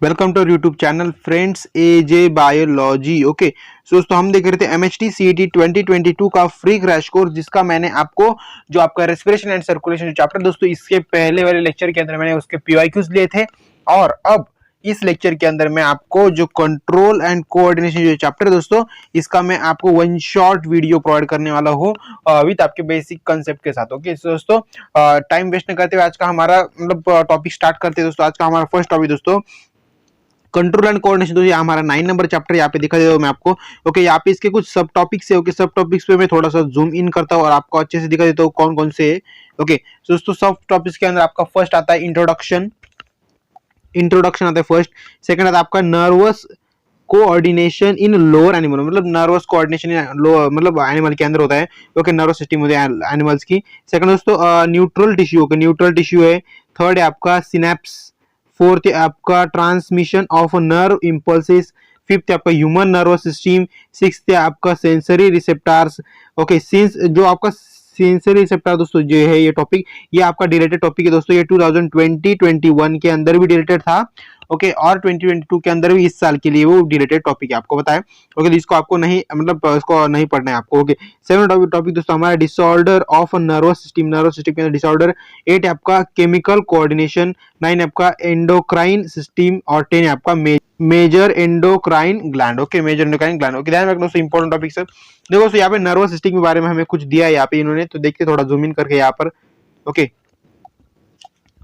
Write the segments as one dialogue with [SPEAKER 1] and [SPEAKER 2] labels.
[SPEAKER 1] Welcome to YouTube channel friends AJ biology. Okay so दोस्तों हम देख रहे थे एमएचटी सीईटी 2022 का फ्री क्रैश कोर्स, जिसका मैंने आपको जो आपका रेस्पिरेशन एंड सर्कुलेशन चैप्टर दोस्तों इसके पहले वाले लेक्चर के अंदर मैंने उसके पीवाईक्यूज लिए थे, और अब इस लेक्चर के अंदर मैं आपको जो कंट्रोल एंड कोऑर्डिनेशन जो चैप्टर है दोस्तों, इसका मैं आपको वन शॉर्ट वीडियो प्रोवाइड करने वाला हूँ विद आपके बेसिक कंसेप्ट के साथ। ओके सो दोस्तों टाइम वेस्ट न करते हुए आज का हमारा मतलब टॉपिक स्टार्ट करते हैं दोस्तों। आज का हमारा फर्स्ट टॉपिक दोस्तों कंट्रोल एंड कोऑर्डिनेशन। तो ये हमारा 9 नंबर चैप्टर यहाँ पे दिखा देता हूँ मैं आपको। ओके यहाँ पे इसके कुछ सब टॉपिक्स है। ओके सब टॉपिक्स पे मैं थोड़ा सा जूम इन करता हूँ और आपको अच्छे से दिखा देता हूँ कौन कौन से है। ओके दोस्तों सब टॉपिक्स के अंदर आपका फर्स्ट आता है इंट्रोडक्शन। इंट्रोडक्शन आता है फर्स्ट। सेकंड आता है आपका nervous coordination in lower animal, मतलब नर्वस कोऑर्डिनेशन इन मतलब एनिमल के अंदर होता है। ओके नर्वस सिस्टम होते हैं एनिमल्स की। सेकंड दोस्तों neutral tissue. Okay neutral tissue है। थर्ड है आपका सिनेप्स। फोर्थ है आपका transmission of nerve impulses. Fifth है आपका ह्यूमन नर्वस सिस्टम। सिक्स्थ है आपका सेंसरी रिसेप्टार्स। ओके सिंस जो आपका सेंसरी रिसेप्टर दोस्तों जो है ये टॉपिक, ये आपका डिलेटेड टॉपिक है दोस्तों। ये 2020-21 के अंदर भी डिलेटेड था। ओके और 2022 के अंदर भी इस साल के लिए वो डिलेटेड टॉपिक है, आपको बताया। ओके तो इसको आपको नहीं मतलब इसको नहीं पढ़ना है आपको। ओके सेवन टॉपिक दोस्तों हमारा disorder of nervous system. Nervous system के अंदर डिसऑर्डर। 8 है आपका केमिकल कोऑर्डिनेशन। 9 है आपका एंडोक्राइन सिस्टम। और 10 है आपका major endocrine gland. Okay major endocrine gland. Okay ध्यान रखना दोस्तों इंपॉर्टेंट टॉपिक है। देखो दोस्तों यहाँ पे नर्वस सिस्टम के बारे में हमें कुछ दिया है यहाँ पे इन्होंने, तो देखते थोड़ा जूम इन करके यहाँ पर। ओके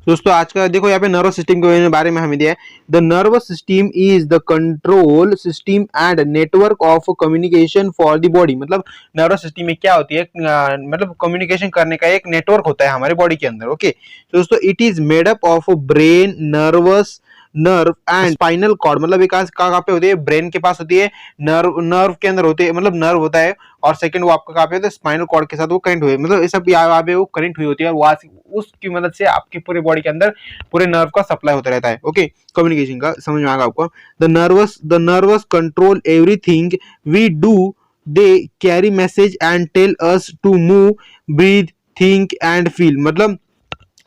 [SPEAKER 1] दोस्तों आज का देखो यहाँ पे नर्वस सिस्टम के बारे में हमें दिया है। The nervous system is the control system and network of communication for the body. मतलब नर्वस सिस्टम में क्या होती है, मतलब कम्युनिकेशन करने का एक नेटवर्क होता है हमारे बॉडी के अंदर। ओके तो दोस्तों it is made up of brain, nerve and spinal cord. मतलब एक कहाँ पे होती है, ब्रेन के पास होती है, नर्व के अंदर होती है, मतलब नर्व होता है। और सेकंड वो आपका कहाँ पे होता है, स्पाइनल कॉर्ड के साथ वो कनेक्ट हुए, मतलब ये सब यहाँ पे वो कनेक्ट हुई होती है, और वहां से उसकी मदद से आपकी पूरे बॉडी के अंदर पूरे नर्व का सप्लाई होता रहता है। ओके कम्युनिकेशन का समझ में आएगा आपको। The nervous control everything we do. They carry message and tell us to move, breathe, think and feel. मतलब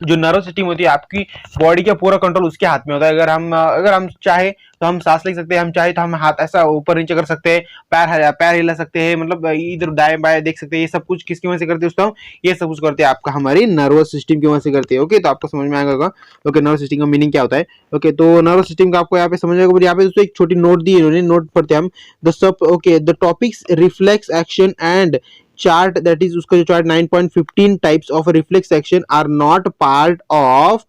[SPEAKER 1] जो नर्वस सिस्टम होती है आपकी बॉडी का पूरा कंट्रोल उसके हाथ में होता है। अगर हम चाहे तो हम सांस ले सकते हैं, हम चाहे तो हम हाथ ऐसा ऊपर नीचे कर सकते हैं, पैर हिला सकते हैं, मतलब इधर दाएं बाएं देख सकते हैं। ये सब कुछ किसकी वजह से करते हैं दोस्तों, ये सब कुछ करते हैं आपका हमारी नर्वस सिस्टम की वजह से करते हैं। ओके तो आपको समझ में आएगा। ओके नर्वस सिस्टम का मीनिंग क्या होता है। ओके तो नर्वस सिस्टम का आपको यहाँ पे समझ आएगा। यहाँ पे दोस्तों एक छोटी नोट दी इन्होंने, नोट पढ़ते हैं हम। The topics reflex action and chart, that is उसका जो chart 9.15 types of reflex action are not part of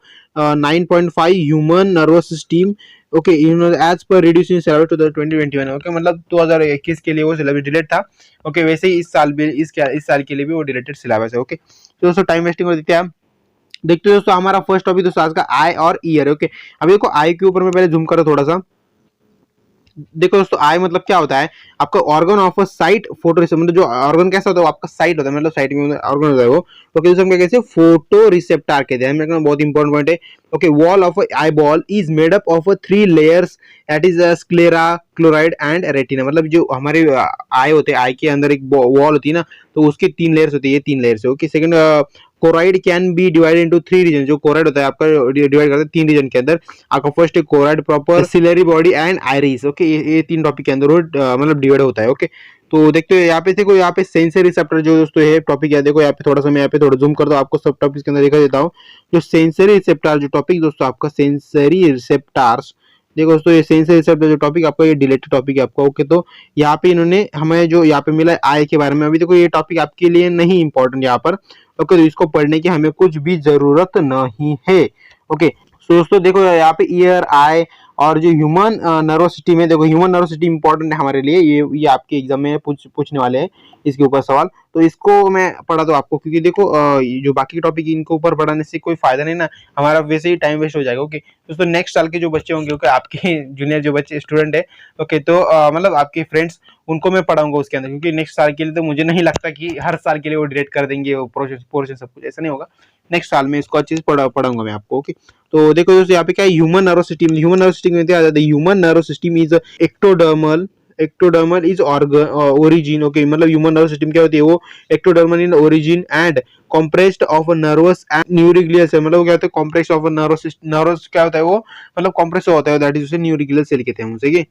[SPEAKER 1] 9.5 human nervous system. Okay as per reducing syllabus to 2021। Okay मतलब 2021 के लिए वो सिलेबस डिलीट था। ओके वैसे ही इस साल भी इस साल के लिए भी वो डिलीटेड सिलेबस है। ओके तो दोस्तों टाइम वेस्टिंग हो देते हैं हम। देखते हैं दोस्तों हमारा फर्स्ट टॉपिक दोस्तों आज का आई और ईयर। ओके अब देखो आई के ऊपर मैं पहले जूम करो थोड़ा सा। देखो दोस्तों आई मतलब क्या होता है, आपका organ of a site photo, मतलब जो ऑर्गन कैसा होता है वो आपका साइट होता है, मतलब साइट में ऑर्गन होता है वो। तो कैसे हम क्या कहते हैं, फोटो रिसेप्टर कहते हैं। बहुत इंपॉर्टेंट पॉइंट है। Okay wall of eye ball is made up of 3 layers, that is sclera, chloride and retina. मतलब जो हमारे आई होते हैं, आई के अंदर एक वॉल होती है ना, तो उसके 3 लेयर्स होती है, 3 लेयर्स है। Okay second choroid can be divided into 3 region. जो कोराइड होता है आपका डिवाइड करते हैं 3 रीजन के अंदर। आपका फर्स्ट है choroid proper, ciliary body and iris. Okay ये 3 टॉपिक के अंदर मतलब डिवाइड होता है। ओके तो देखते हो यहाँ पे देखो, यहाँ पे सेंसरी रिसेप्टर जो दोस्तों है टॉपिक है। देखो यहाँ पे थोड़ा सा मैं यहाँ पे थोड़ा जूम कर दो, आपको सब टॉपिक के अंदर दिखा देता हूँ। जो सेंसरी रिसेप्टर जो टॉपिक दोस्तों आपका सेंसरी रिसेप्टार्स, देखो दोस्तों ये सेंसरी रिसेप्टर जो टॉपिक आपका ये डिलेटेड टॉपिक है आपका। ओके तो यहाँ पे इन्होंने हमें जो यहाँ पे मिला है आई के बारे में, अभी देखो ये टॉपिक आपके लिए नहीं इंपॉर्टेंट यहाँ पर। ओके तो इसको पढ़ने की हमें कुछ भी जरूरत नहीं है। ओके तो दोस्तों देखो यहाँ पे ईयर, आई और जो ह्यूमन नर्वस सिस्टम है, देखो ह्यूमन नर्वस सिस्टम इंपॉर्टेंट है हमारे लिए। ये आपके एग्जाम में पूछने वाले हैं इसके ऊपर सवाल, तो इसको मैं पढ़ा दो आपको, क्योंकि देखो जो बाकी टॉपिक इनको ऊपर पढ़ाने से कोई फायदा नहीं ना, हमारा वैसे ही टाइम वेस्ट हो जाएगा। ओके दोस्तों नेक्स्ट साल के जो बच्चे होंगे, ओके आपके जूनियर जो बच्चे स्टूडेंट है, ओके तो मतलब आपके फ्रेंड्स, उनको मैं पढ़ाऊंगा उसके अंदर, क्योंकि नेक्स्ट साल के लिए तो मुझे नहीं लगता कि हर साल के लिए वो डिलीट कर देंगे वो पोर्शन सब कुछ, ऐसा नहीं होगा। नेक्स्ट साल में इसको अच्छे से पढ़ाऊंगा मैं आपको। ओके तो देखो दोस्तों यहाँ पे क्या है, human nervous system. Human nervous system में human nervous system is ectodermal ectodermal is origin, okay, मतलब ह्यूमन नर्वस सिस्टम क्या होती है, वो ectodermal in origin and compressed of nervous and neuroglial cell, मतलब क्या होता है कॉम्प्रेस्ड ऑफ नर्वस क्या होता है वो, मतलब कॉम्प्रेस होता है, दैट इज उसे न्यूरिग्लियर सेल कहते हैं उसे।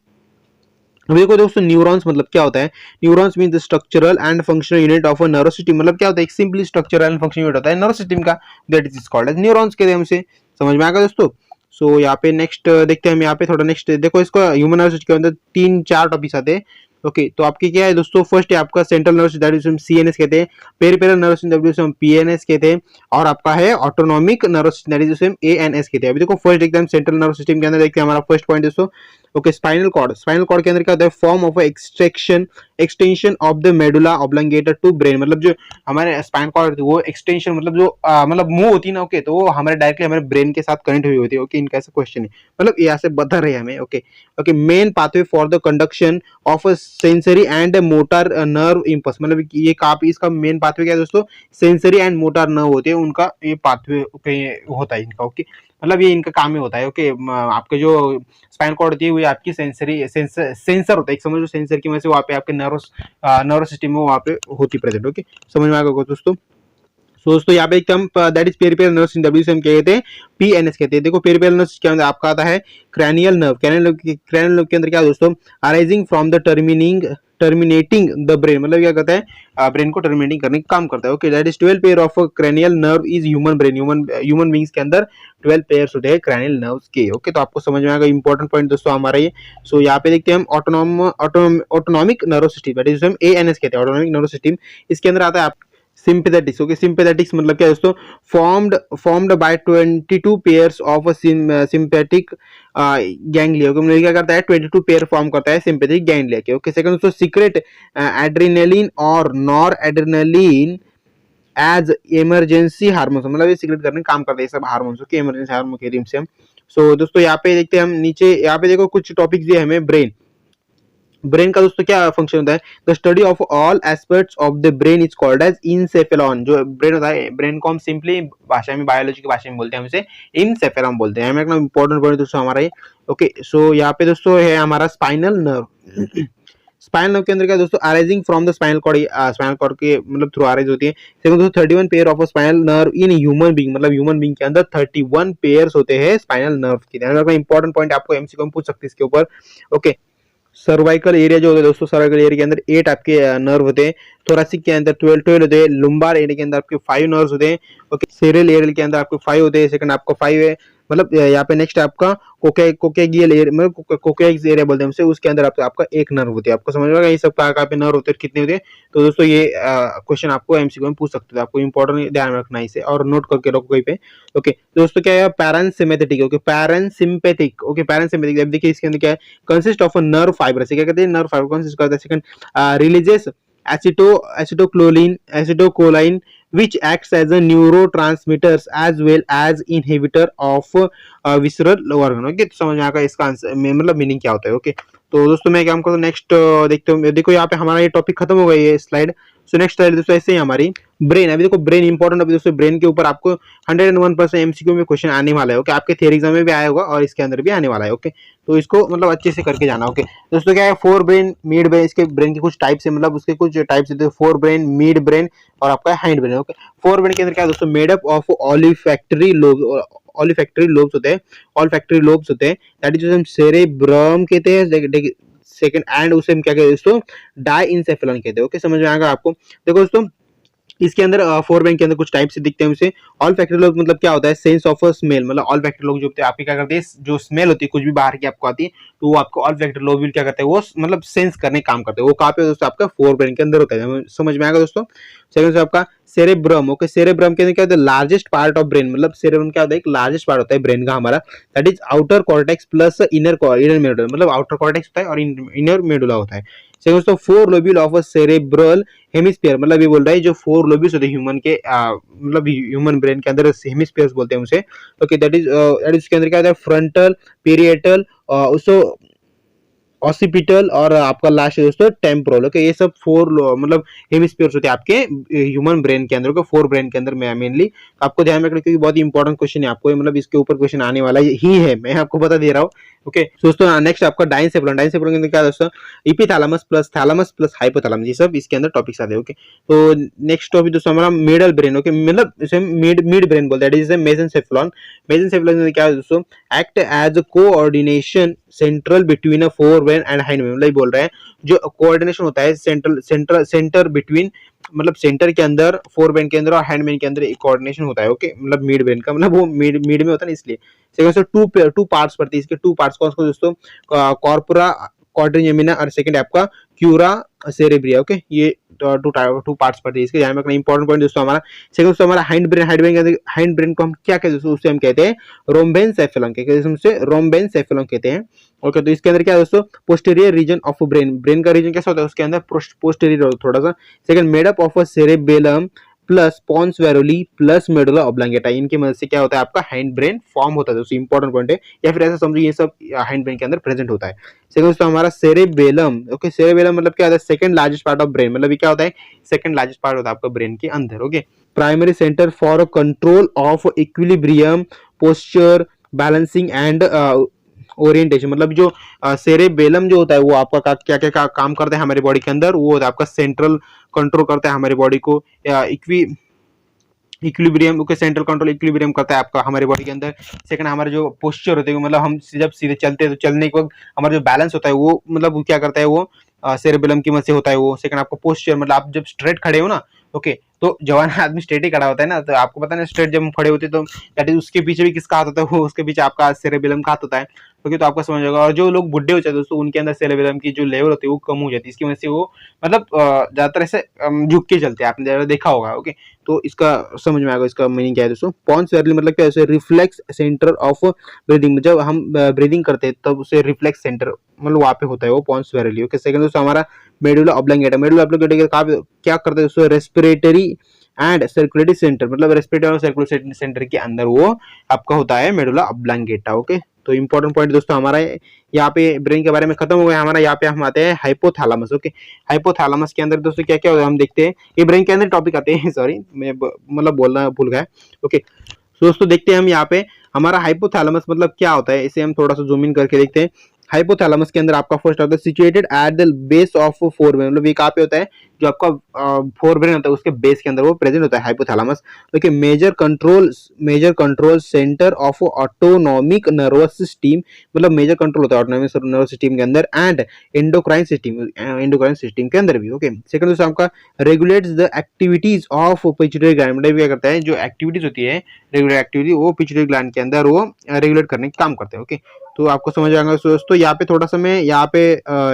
[SPEAKER 1] अब देखो दोस्तों न्यूरॉन्स मतलब क्या होता है, neurons mean the structural and functional unit of a nervous system, मतलब क्या होता है एक simply structural and functional unit होता है नर्वस सिस्टम का, that is called as neurons कहते हैं हमसे। समझ में आएगा दोस्तों। सो यहाँ पे नेक्स्ट देखते हैं हम, यहाँ पे थोड़ा नेक्स्ट देखो, इसको ह्यूमन नर्वस सिस्टम के अंदर 3-4 टॉपिक्स आते हैं। ओके, तो आपकी क्या है दोस्तों, फर्स्ट है आपका central nervous that is CNS कहते हैं, peripheral nervous that is PNS कहते हैं, और आपका है autonomic nervous that is ANS कहते हैं। अभी देखो फर्स्ट एकदम सेंट्रल नर्वस सिस्टम के अंदर देखते हैं हमारा फर्स्ट पॉइंट दोस्तों। Okay, spinal cord, spinal cord के अंदर क्या होता है, form of extension of the medulla oblongata to brain, मतलब जो हमारे स्पाइनल कॉर्ड वो एक्सटेंशन मतलब जो मतलब मुंह होती है ना, ओके, तो वो हमारे डायरेक्टली हमारे ब्रेन के साथ कनेक्ट हुई होती है। ओके, इनका ऐसा क्वेश्चन है, मतलब यहाँ से बता रहे हैं हमें। Okay okay, main pathway for the conduction of a sensory and motor nerve impulse, मतलब ये काफी इसका मेन पाथवे क्या है दोस्तों, सेंसरी एंड मोटर नर्व होते हैं उनका ये पाथवे होता है इनका। ओके, मतलब ये इनका काम ही होता है। ओके, आपके जो स्पाइनल कॉर्ड होती है वो आपकी सेंसर होता है, एक समझ लो सेंसर की वजह से वहाँ पे आपके नर्वस सिस्टम में वहाँ पे होती प्रेजेंट। ओके, समझ में आ गया दोस्तों। सो दोस्तों यहाँ पे एकदम that is peripheral nerve system, W से हम कहते हैं पीएनएस कहते हैं। देखो पेरिफेरल नर्व के अंदर आपका आता है क्रैनियल नर्व, क्रैनियल नर्व के अंदर क्या दोस्तों, arising from the terminating the brain, मतलब क्या कहता है ब्रेन को टर्मिनेटिंग करने का काम करता है। Okay, that is 12 pair of cranial nerve is human brain, human beings के अंदर 12 पेयर्स होते हैं क्रैनियल नर्व्स के। ओके, तो आपको समझ में आएगा इंपॉर्टेंट पॉइंट दोस्तों हमारा ये। सो यहाँ पे देखते हैं हम autonomic nerve system, that is हम एएनएस कहते हैं, ऑटोनॉमिक नर्व सिस्टम। इसके अंदर आता है सिंपैथेटिक्स। ओके, सिंपैथेटिक्स मतलब क्या है दोस्तों, formed by 22 pairs of sympathetic ganglia. Okay, मतलब क्या करता है 22 पेयर फॉर्म करता है सिंपैथिक गैंग्लिया के। ओके, सेकंड दोस्तों सीक्रेट एड्रेनलिन और noradrenaline as emergency hormones, मतलब ये सीक्रेट करने काम करते हैं सब हार्मोन्स के, इमरजेंसी हार्मोन के रिम से हम। सो दोस्तों यहाँ पे देखते हैं हम नीचे, यहाँ पे देखो कुछ टॉपिक्स दिए हमें। ब्रेन का दोस्तों क्या फंक्शन होता है, the study of all aspects of the brain is called as encephalon. जो ब्रेन होता है, ब्रेन को हम सिंपली भाषा में, बायोलॉजी की भाषा में बोलते हैं, हम इसे इंसेफेलॉन बोलते हैं। हमें एक इंपॉर्टेंट पॉइंट दोस्तों हमारा ये। ओके, सो यहाँ पे दोस्तों है हमारा स्पाइनल नर्व। स्पाइनल नर्व के अंदर क्या दोस्तों, arising from the spinal cord के मतलब थ्रू अराइज होती है। सेकंड दोस्तों 31 pair of spinal nerve in human being, मतलब ह्यूमन बीइंग के अंदर 31 पेयर्स होते हैं स्पाइनल नर्व के। इंपॉर्टेंट पॉइंट आपको एमसीक्यू में पूछ सकते हैं इसके ऊपर। ओके, सर्वाइकल एरिया जो होता है दोस्तों, सर्वाइकल एरिया के अंदर 8 आपके नर्व होते हैं, थोरासिक के अंदर 12 होते हैं, लुम्बार एरिया के अंदर आपके 5 नर्व्स होते हैं। ओके, सेरेल एरिया के अंदर आपको 5 होते हैं, सेकंड आपको 5 है, मतलब यहाँ पे नेक्स्ट आपका कोकेगियल एरिया, मतलब कोकेक्स एरिया बोलते हैं उसे, उसके अंदर आपका एक नर्व होती है। आपको समझ में आएगा ये सब कहाँ पे नर्व होते हैं, कितने होते हैं। तो दोस्तों ये क्वेश्चन आपको एमसीक्यू में पूछ सकते हो, आपको इंपॉर्टेंट ध्यान रखना है इसे और नोट करके रखो कहीं पे। ओके, दोस्तों क्या है parasympathetic. Okay, parasympathetic. Okay, parasympathetic, अब देखिए इसके अंदर क्या है, consist of a nerve fibre, से क्या कहते हैं नर्व फाइबर कंसिस्ट करता है। Second releases acetylcholine which acts as a neurotransmitters as well as inhibitor of visceral organ। Okay, तो समझ में आएगा इसका आंसर मतलब मीनिंग क्या होता है। ओके, तो दोस्तों मैं क्या करता हूँ नेक्स्ट देखते हो, देखो यहाँ पे हमारा ये टॉपिक खत्म हो गई है स्लाइड। सो नेक्स्ट स्लाइड दोस्तों ऐसे ही हमारी ब्रेन। अभी देखो ब्रेन इंपॉर्टेंट, अभी दोस्तों ब्रेन के ऊपर आपको 101% एमसीक्यू में क्वेश्चन आने वाला है। ओके, आपके थियरी एग्जाम में भी आया होगा और इसके अंदर भी आने वाला है। ओके, तो इसको मतलब अच्छे से करके जाना। ओके दोस्तों, क्या है फोर ब्रेन, मिड ब्रेन, इसके ब्रेन के कुछ टाइप्स है, मतलब उसके कुछ टाइप्स है, फोर ब्रेन, मिड ब्रेन और आपका hind brain. Okay, fore brain के अंदर क्या है दोस्तों, मेड अप ऑफ ऑलिफैक्टरी लोब्स होते हैं, ऑलफैक्टरी लोब्स होते हैं, दैट इज हम सेरेब्रम कहते हैं। सेकंड एंड उसे हम क्या कहते हैं दोस्तों, डाइंसेफेलॉन कहते हैं। ओके, समझ में आएगा आपको। देखो दोस्तों इसके अंदर फोर बैंक के अंदर कुछ टाइप से दिखते हैं उसे। ऑल फैक्टरी लोग मतलब क्या होता है, सेंस ऑफ स्मेल, मतलब ऑल फैक्टरी लोग जो होते हैं आपके क्या करते हैं, जो स्मेल होती है कुछ भी बाहर की आपको आती है तो वो आपको ऑल फैक्टरी लोग भी क्या करते हैं, वो मतलब सेंस करने काम करते हैं। वो कहाँ पे दोस्तों, आपका फोर ब्रेन के अंदर होता है। समझ में आएगा दोस्तों। सेकंड से आपका सेरेब्रम। ओके, सेरेब्रम के अंदर क्या होता है, लार्जेस्ट पार्ट ऑफ ब्रेन, मतलब सेरेब्रम क्या होता है, एक लार्जेस्ट पार्ट होता है ब्रेन का हमारा, that is outer cortex plus inner medulla, मतलब आउटर कॉर्टेक्स होता है और इनर मेडुला होता है। सेकंड दोस्तों four lobule of a cerebral hemisphere, मतलब ये बोल रहा है जो फोर लोब्यूल्स होते हैं ह्यूमन के मतलब ह्यूमन ब्रेन के अंदर हेमिस्फीयर्स बोलते हैं उसे। ओके, दैट इज इसके अंदर क्या होता है, फ्रंटल, पेरिएटल, उसको ऑसिपिटल और आपका लास्ट है दोस्तों टेम्पोरल। ओके, ये सब फोर मतलब हेमिस्फीयर्स होते हैं आपके ह्यूमन ब्रेन के अंदर, फोर ब्रेन के अंदर में मेनली। तो आपको ध्यान में रखना क्योंकि बहुत ही इंपॉर्टेंट क्वेश्चन है आपको, मतलब इसके ऊपर क्वेश्चन आने वाला ही है, मैं आपको बता दे रहा हूँ। ओके दोस्तों, नेक्स्ट आपका डाइनसेफेलॉन। डाइनसेफेलॉन के अंदर क्या दोस्तों, इपिथैलेमस प्लस हाइपोथैलेमस, ये सब इसके अंदर टॉपिक्स आते हैं। ओके, तो नेक्स्ट टॉपिक दोस्तों हमारा मिडल ब्रेन। ओके, मतलब इसे मिड ब्रेन बोलते हैं, दैट इज मेसेंसेफेलॉन। मेसेंसेफेलॉन क्या है दोस्तों, act as coordination central between a forebrain and hindbrain. मतलब बोल रहे हैं जो कोऑर्डिनेशन होता है सेंटर बिटवीन, मतलब सेंटर के अंदर फोर ब्रेन के अंदर और हैंड ब्रेन के अंदर एक कोऑर्डिनेशन होता है। ओके, मतलब मिड ब्रेन का मतलब वो मिड में होता है ना, इसलिए सेकंड टू पार्ट्स पड़ते हैं इसके। टू पार्ट्स कौन कौन दोस्तों, कॉर्पोरा क्वाड्रिजेमिना और सेकंड आपका क्यूरा सेरेब्रिया। ओके, ये टू पार्ट्स पड़ते हैं इसके, ध्यान में रखना इंपॉर्टेंट पॉइंट दोस्तों हमारा। सेकंड दोस्तों हमारा हाइंड ब्रेन को हम क्या कहते हैं, उससे हम कहते हैं रोम्बेनसेफेलॉन, रोम्बेनसेफेलॉन कहते हैं। ओके, तो इसके अंदर क्या है दोस्तों, posterior region of brain, brain का रीजन कैसा होता है उसके अंदर, पोस्टीरियर थोड़ा सा। Second made up of a cerebellum plus pons varolii plus medulla oblongata, इनकी मदद से क्या होता है आपका हैंड ब्रेन फॉर्म होता है दोस्तों, इंपॉर्टेंट पॉइंट है। या फिर ऐसा समझिए ये सब हैंड ब्रेन के अंदर प्रेजेंट होता है। सेकंड दोस्तों हमारा सेरेबेलम। ओके, सेरेबेलम मतलब क्या होता है, second largest part of brain, मतलब ये क्या होता है, सेकंड लार्जेस्ट पार्ट होता है आपका ब्रेन के अंदर। Okay, primary centre for control of equilibrium, posture, balancing and orientation. मतलब जो सेरेबेलम जो होता है वो आपका क्या क्या काम करता है हमारे बॉडी के अंदर, वो होता है आपका सेंट्रल कंट्रोल करता है हमारे बॉडी को, equilibrium. Okay, central control equilibrium करता है आपका हमारे बॉडी के अंदर। सेकंड हमारे जो पोस्चर होते हैं, मतलब हम जब सीधे चलते हैं तो चलने के वक्त हमारा जो बैलेंस होता है वो मतलब वो क्या करता है, वो सेरेबेलम की मदद से होता है वो। सेकंड आपको पोस्चर, मतलब आप जब स्ट्रेट खड़े हो ना, ओके, तो जवान आदमी स्ट्रेट ही खड़ा होता है ना, तो आपको पता है स्ट्रेट जब हम खड़े होते हैं तो दैट इज उसके पीछे भी किसका हाथ होता है, वो उसके पीछे आपका सेरेबेलम का हाथ होता है। ओके, तो आपको समझ होगा। और जो लोग बुढ़े हो जाते हैं दोस्तों, उनके अंदर सेरेबेलम की जो लेवल होती है वो कम हो जाती है, इसकी वजह से वो मतलब ज्यादातर ऐसे झुक के चलते हैं, आपने ज्यादा देखा होगा। ओके, तो इसका समझ में आएगा, इसका मीनिंग क्या है दोस्तों। पॉन्स वेरली मतलब क्या है, रिफ्लेक्स सेंटर ऑफ ब्रीदिंग, जब हम ब्रीदिंग करते हैं तब उसे रिफ्लेक्स सेंटर मतलब वहां पे होता है वो पॉन्स वेरली। ओके, सेकंड दोस्तों हमारा मेडुला ऑब्लांगेटा। मेडुला ऑब्लांगेटा क्या करते हैं दोस्तों, रेस्पिरेटरी एंड सर्कुलेटरी सेंटर, मतलब रेस्पिरेटरी और सर्कुलेटरी सेंटर के अंदर वो आपका होता है मेडुला ऑब्लांगेटा। ओके, तो इंपॉर्टेंट पॉइंट दोस्तों हमारा यहाँ पे ब्रेन के बारे में खत्म हो गया हमारा। यहाँ पे हम आते हैं हाइपोथैलेमस। ओके, हाइपोथैलेमस के अंदर दोस्तों क्या क्या होता है हम देखते हैं, ये ब्रेन के अंदर टॉपिक आते हैं सॉरी मैं मतलब बोलना भूल गया। ओके, तो दोस्तों देखते हैं हम यहाँ पे हमारा हाइपोथैलेमस मतलब क्या होता है, इसे हम थोड़ा सा जूम इन करके देखते हैं। हाइपोथैलेमस के अंदर आपका फर्स्ट आता है situated at the base of fore brain, मतलब ये कहाँ पे होता है, जो आपका फोर ब्रेन होता है उसके बेस के अंदर वो प्रेजेंट होता है hypothalamus. Okay, major control centre of autonomic nervous system, मतलब मेजर कंट्रोल होता है ऑटोनॉमिक नर्वस सिस्टम के अंदर एंड एंडोक्राइन सिस्टम के अंदर भी। ओके, सेकंड दोस्तों आपका regulates the activities of pituitary gland, मतलब क्या करता है, जो एक्टिविटीज होती है रेगुलर एक्टिविटी वो पिट्यूटरी ग्लैंड के अंदर वो रेगुलेट करने का काम करते हैं। ओके, तो आपको समझ आएगा दोस्तों। यहाँ पे थोड़ा सा मैं यहाँ पे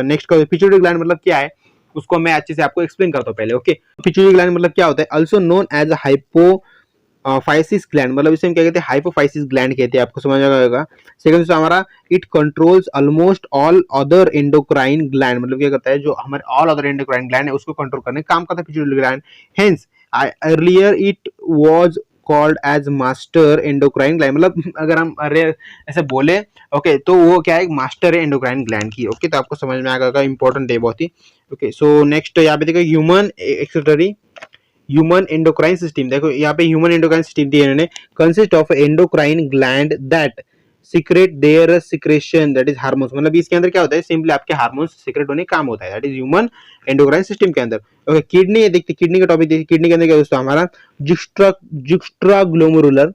[SPEAKER 1] नेक्स्ट का पिट्यूटरी ग्लैंड मतलब क्या है उसको मैं अच्छे से आपको एक्सप्लेन करता हूँ पहले। ओके, पिट्यूटरी ग्लैंड मतलब क्या होता है, also known as hypophysis gland, मतलब इसे हम क्या कहते हैं, हाइपोफाइसिस ग्लैंड कहते हैं, आपको समझ आएगा। सेकंड दोस्तों हमारा it controls almost all other endocrine gland, मतलब क्या करता है, जो हमारे ऑल अदर एंडोक्राइन ग्लैंड है उसको कंट्रोल करने का काम करता है pituitary gland. Hence earlier it was called as master endocrine gland, मतलब अगर हम अरे ऐसे बोले ओके तो वो क्या है, मास्टर है एंडोक्राइन ग्लैंड की। ओके, तो आपको समझ में आएगा, इंपॉर्टेंट है बहुत ही। ओके, सो नेक्स्ट यहाँ पे देखो ह्यूमन एंडोक्राइन सिस्टम, देखो यहाँ पे ह्यूमन एंडोक्राइन सिस्टम दी है इन्होंने, consist of endocrine gland that secrete there secretion that is hormones, मतलब इसके अंदर क्या होता है, सिंपली आपके हार्मोन्स सीक्रेट होने का काम होता है, that is human endocrine system के अंदर। ओके, किडनी देखते, किडनी का टॉपिक देखिए, किडनी के अंदर क्या दोस्तों हमारा जुक्स्ट्रा ग्लोमेरुलर,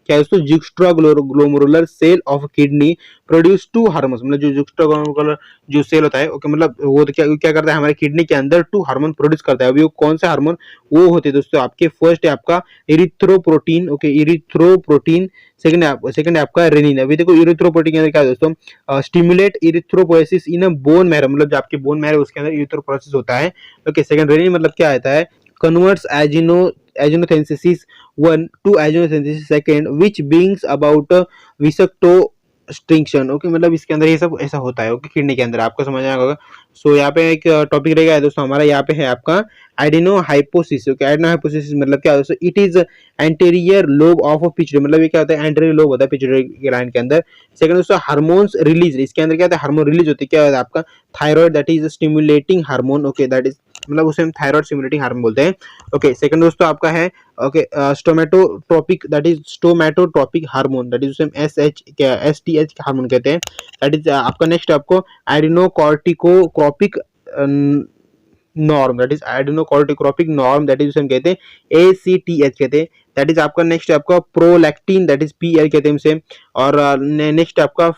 [SPEAKER 1] क्या है दोस्तों, juxta glomerular cell of kidney produce two hormones, मतलब जो जुक्स्ट्रा ग्लोमेरुलर जो सेल होता है, ओके, मतलब वो तो क्या करता है हमारे किडनी के अंदर टू हार्मोन प्रोड्यूस करता है। अभी वो कौन सा हार्मोन, वो होते हैं दोस्तों आपके, फर्स्ट है आपका इरिथ्रोप्रोटीन। ओके, इरिथ्रोप्रोटीन। सेकंड है आपका रेनिन। अभी देखो इरिथ्रोप्रोटीन के अंदर क्या है दोस्तों, स्टिमुलेट इरिथ्रोपोएसिस इन अ बोन मैरो, मतलब जो आपकी बोन मैरो उसके अंदर इरिथ्रोपोएसिस होता है। ओके, सेकंड रेनिन मतलब क्या आता है, converts angiotensin 1 to angiogenesis 2 which brings about constriction, okay, मतलब इसके अंदर ये सब ऐसा होता है, ओके, किडनी के अंदर, आपको समझ में आया होगा। सो यहाँ पे एक टॉपिक रहेगा दोस्तों हमारा, यहाँ पे है आपका एडिनोहाइपोसिस, ओके, एडिनोहाइपोसिस मतलब क्या है दोस्तों, it is anterior lobe of pituitary, मतलब ये क्या होता है, एंटीरियर लोब होता है पिट्यूटरी ग्लैंड के अंदर। सेकंड दोस्तों हार्मोन्स रिलीज, इसके अंदर क्या होता है, हार्मोन रिलीज होती है, क्या होता है आपका thyroid, that is stimulating hormone, okay, that is मतलब उसे हम थायराइड स्टिमुलेटिंग हार्मोन बोलते हैं। ओके, सेकंड दोस्तों आपका है okay somatotropic, that is somatotropic hormone, that is उसे हम STH हार्मोन कहते हैं। दैट इज आपका नेक्स्ट आपको adrenocorticotropic hormone, that is adrenocorticotropic hormone, that is उसे हम कहते हैं ACTH कहते हैं। दैट इज आपका नेक्स्ट आपका प्रोलैक्टिन, दैट इज PL कहते हैं उसे। और नेक्स्ट आपका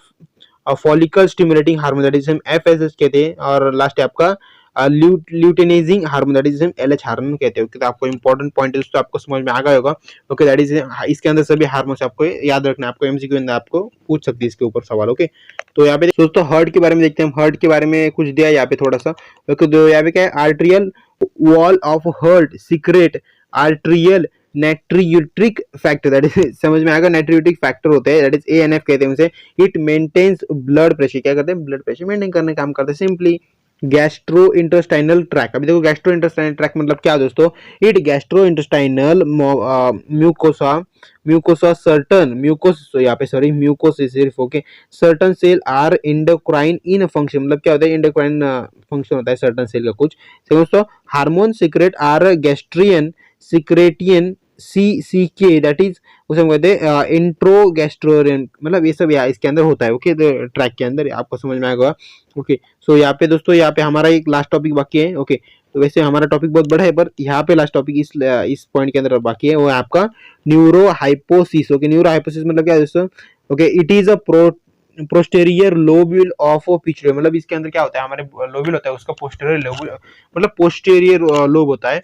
[SPEAKER 1] follicle stimulating hormone, that is हम FSH कहते हैं। और लास्ट है आपका ल्यूटेनाइजिंग हार्मोन, दैट इज हम LH हार्मोन कहते हैं। तो आपको इंपॉर्टेंट पॉइंट है दोस्तों, आपको समझ में आ गया होगा। ओके, दैट इज इसके अंदर सभी हार्मोन्स आपको याद रखना है, आपको MCQ अंदर आपको पूछ सकती है इसके ऊपर सवाल। ओके, तो यहाँ पे दोस्तों हार्ट के बारे में देखते हैं, हार्ट के बारे में कुछ दिया है यहाँ पे थोड़ा सा। ओके, तो यहाँ पे क्या है, atrial wall of heart secrete atrial natriuretic factor, that is समझ में आएगा, नाइट्रियूटिक फैक्टर होते हैं, दैट इज ANF कहते हैं उसे। इट मेंटेन्स ब्लड प्रेशर, क्या करते हैं, ब्लड प्रेशर मेंटेन करने का काम करते हैं। सिंपली गैस्ट्रो इंटेस्टाइनल ट्रैक, अभी देखो गैस्ट्रो इंटेस्टाइनल ट्रैक मतलब क्या दोस्तों, it gastrointestinal mucosa mucosa certain mucous, यहाँ पे सॉरी म्यूकोस सिर्फ, okay, certain cell are endocrine in function, मतलब क्या होता है, इंडोक्राइन फंक्शन होता है सर्टन सेल का कुछ। दोस्तों hormone secrete are gastrin secretin CCK, that is उसे हम कहते हैं इंट्रोगैस्ट्रोरियन, मतलब ये सब यहाँ इसके अंदर होता है। ओके, ट्रैक के अंदर आपको समझ में आएगा। ओके, सो यहाँ पे दोस्तों, यहाँ पे हमारा एक लास्ट टॉपिक बाकी है। ओके, तो वैसे हमारा टॉपिक बहुत बड़ा है, पर यहाँ पे लास्ट टॉपिक इस पॉइंट के अंदर बाकी है, वो है आपका न्यूरोहाइपोसिस। ओके, न्यूरोहाइपोसिस मतलब क्या है दोस्तों, okay, it is a posterior lobule of pituitary, मतलब इसके अंदर क्या होता है, हमारे लोब्यूल होता है उसका पोस्टेरियर लोब्यूल, मतलब पोस्टेरियर लोब होता है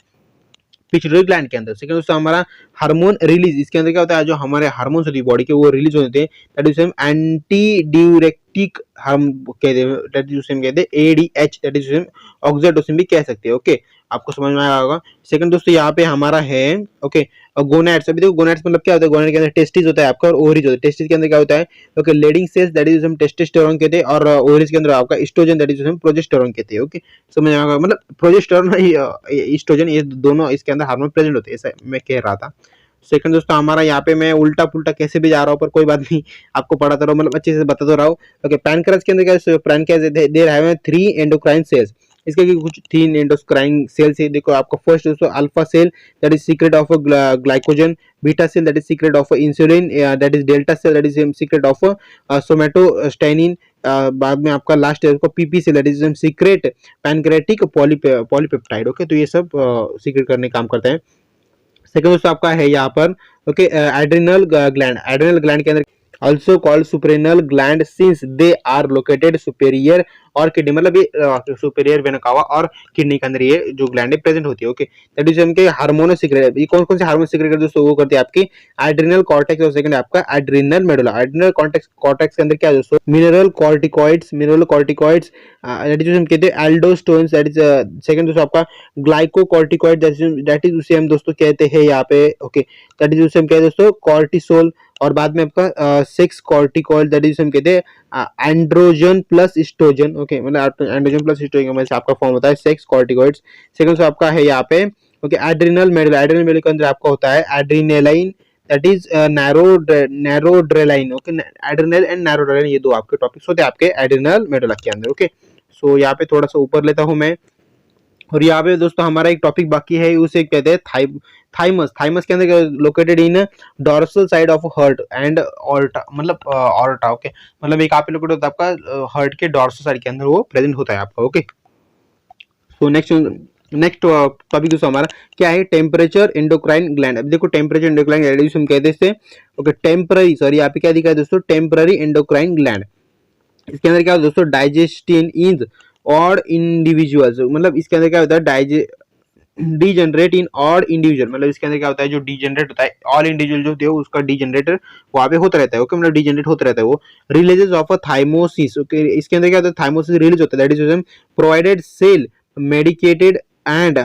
[SPEAKER 1] पिट्यूटरी ग्लैंड के अंदर। सेकंड दोस्तों हमारा हार्मोन रिलीज, इसके अंदर क्या होता है, जो हमारे हार्मोन्स होती है बॉडी के वो रिलीज होते हैं, दैट इज एंटी ड्यूरेटिक हम कहते हैं, दैट इज हम कहते हैं ADH, दैट इज ऑक्सीटोसिन भी कह सकते हैं। ओके, आपको समझ में आया होगा। सेकंड दोस्तों यहाँ पे हमारा है ओके गोनैड्स, अभी देखो गोनैड्स मतलब क्या होता है, गोनैड के अंदर टेस्टिस होता है आपका और ओवरीज होता है। टेस्टिस के अंदर क्या होता है, okay, Leydig cells, that is हम टेस्टोस्टेरोन कहते हैं, और ओवरीज के अंदर आपका एस्ट्रोजन, दैट इज हम प्रोजेस्टेरोन कहते हैं। ओके, समझ में आएगा, मतलब प्रोजेस्टेरोन एस्ट्रोजन ये दोनों इसके अंदर हार्मोन प्रेजेंट होते हैं, ऐसा मैं कह रहा था। सेकंड दोस्तों हमारा यहाँ पे मैं उल्टा पुल्टा कैसे भी जा रहा हूँ, पर कोई बात नहीं, आपको पढ़ाता रहो, मतलब अच्छे से बता तो रहा हूँ। ओके, पैनक्रियास के अंदर क्या, पैनक्रियास दे रहा है 3 एंडोक्राइन सेल्स, इसके कुछ 3 एंडोक्राइन सेल्स है। देखो आपका फर्स्ट दोस्तों alpha cell, that is secrete of glycogen, beta cell, that is secrete of insulin, that is delta cell, that is secrete of somatostatin. बाद में आपका लास्ट है उसको PP cell, that is secrete pancreatic polypeptide. Okay, तो ये सब secret करने काम करता है। सेकंड दोस्तों आपका है यहाँ पर okay adrenal gland, adrenal gland के अंदर also called suprarenal gland since they are located superior और किडनी, मतलब ये सुपेरियर वेना कावा और किडनी के अंदर ये जो ग्लैंड प्रेजेंट होती है। ओके, दैट इज हमके हार्मोन सीक्रेट, ये कौन कौन से हार्मोन सीक्रेट करते हैं दोस्तों, वो करती है आपकी एड्रिनल कॉर्टेक्स और सेकंड आपका एड्रिनल मेडुला। एड्रिनल कॉर्टेक्स के अंदर क्या है दोस्तों, मिनरल कॉर्टिकॉइड्स दैट इज हम कहते हैं एल्डोस्टेरोन, दैट इज सेकंड दोस्तों आपका ग्लाइकोकॉर्टिकॉइड, दैट इज उसे हम दोस्तों कहते हैं यहाँ पे ओके, दैट इज उसे हम कहते हैं दोस्तों कॉर्टिसोल। और बाद में आपका सेक्स कॉर्टिकॉइड, दैट इज हम कहते हैं एंड्रोजन प्लस एस्ट्रोजन। ओके, मतलब एंड्रोजन प्लस एस्ट्रोजन में से आपका फॉर्म होता है सेक्स कॉर्टिकॉइड्स। सेकंड से आपका है यहाँ पे okay adrenal medulla, adrenal medulla के अंदर आपका होता है adrenaline, that is noradrenaline. Okay, adrenal and noradrenaline ये दो आपके टॉपिक्स होते हैं आपके एड्रिनल मेडुला के अंदर। ओके, सो यहाँ पे थोड़ा सा ऊपर लेता हूँ मैं, और यहाँ पे दोस्तों हमारा एक टॉपिक बाकी है, उसे कहते हैं थाइमस। थाइमस के अंदर located in dorsal side of heart and aorta, मतलब ऑर्टा। ओके, मतलब एक आप लोकेटेड होता है आपका हार्ट के डॉर्सल साइड के अंदर वो प्रेजेंट होता है आपका। ओके, सो नेक्स्ट टॉपिक दोस्तों हमारा क्या है, टेम्परेचर एंडोक्राइन ग्लैंड। अब देखो टेम्परेचर एंडोक्राइन ग्लैंड हम कहते हैं ओके टेम्पररी, सॉरी यहाँ पे क्या दिखा है दोस्तों, टेम्पररी एंडोक्राइन ग्लैंड। इसके अंदर क्या होता है दोस्तों, डाइजेस्टिन इज और इंडिविजुअल्स, मतलब इसके अंदर क्या होता है डीजनरेट इन ऑड इंडिविजुअल, मतलब इसके अंदर क्या होता है, जो डीजनरेट होता है ऑल इंडिविजुअल जो होते हैं उसका डीजनरेटर वहां पे होता रहता है। ओके, मतलब डीजनरेट होता रहता है वो। Releases of a thymosin, okay, इसके अंदर क्या होता है, थाइमोसिस रिलीज होता है, that is provided cell medicated and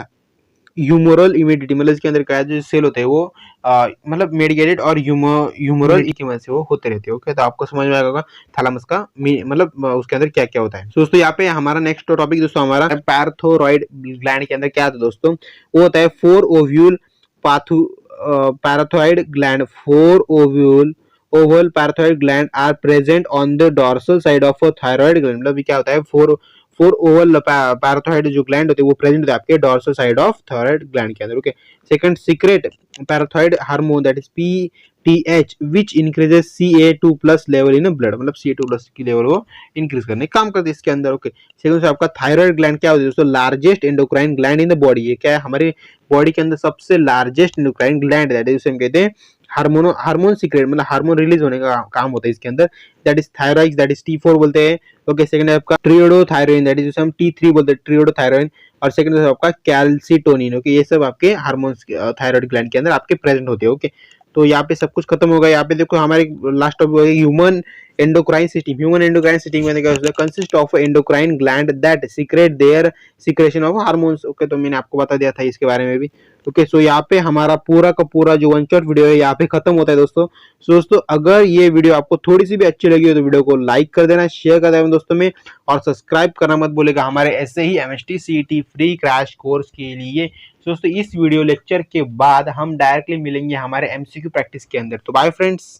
[SPEAKER 1] humoral immunity, मतलब इसके अंदर क्या है, जो सेल होते हैं वो मतलब मेडिकेटेड और ह्यूमरल की मदद से वो होते रहते हैं। ओके, तो आपको समझ में आएगा होगा थैलेमस का मतलब उसके अंदर क्या क्या होता है। तो दोस्तों यहाँ पे हमारा नेक्स्ट टॉपिक दोस्तों हमारा पैराथायरॉइड ग्लैंड के अंदर क्या होता है दोस्तों, वो होता है फोर ओव्यूल पाथू parathyroid gland. Four ovule oval parathyroid gland are present on the dorsal side of a thyroid gland. मतलब क्या होता है, फोर ओवल पैराथायरॉइड जो ग्लैंड होते हैं वो प्रेजेंट होते हैं आपके dorsal side of thyroid gland के अंदर। Okay, second secrete parathyroid hormone that is PTH which increases CA2 plus level in blood. मतलब CA2 प्लस की लेवल वो इंक्रीज करने का काम करते हैं इसके अंदर। ओके, सेकंड से आपका थायराइड ग्लैंड क्या होता है दोस्तों, largest endocrine gland in the body. ये क्या है, हमारे बॉडी के अंदर सबसे largest endocrine gland that is उसे हम कहते हैं हार्मोन सीक्रेट, मतलब हार्मोन रिलीज होने का काम होता है इसके अंदर, that is thyroid, that is T4 बोलते हैं। ओके, सेकंड है आपका ट्रियोडोथायरोइन, दैट इज हम T3 बोलते हैं, ट्रियोडोथायरोइन। और सेकंड है आपका कैल्सिटोनिन। ओके, ये सब आपके हार्मोन्स थायराइड ग्लैंड के अंदर आपके प्रेजेंट होते हैं। ओके, तो यहाँ पे सब कुछ खत्म होगा। यहाँ पे देखो हमारे last topic human endocrine system. Human endocrine system में क्या होता है, consist of endocrine gland that secrete their secretion of hormones. Okay, तो मैंने आपको बता दिया था इसके बारे में भी। ओके, सो यहाँ पे हमारा पूरा का पूरा जो वन शॉट वीडियो है यहाँ पे खत्म होता है दोस्तों। सो दोस्तों अगर ये वीडियो आपको थोड़ी सी भी अच्छी लगी हो तो वीडियो को लाइक कर देना, शेयर कर देना दोस्तों में, और सब्सक्राइब करना मत भूलेगा हमारे ऐसे ही MHT CET free crash course के लिए। दोस्तों इस वीडियो लेक्चर के बाद हम डायरेक्टली मिलेंगे हमारे MCQ प्रैक्टिस के अंदर। तो बाय फ्रेंड्स।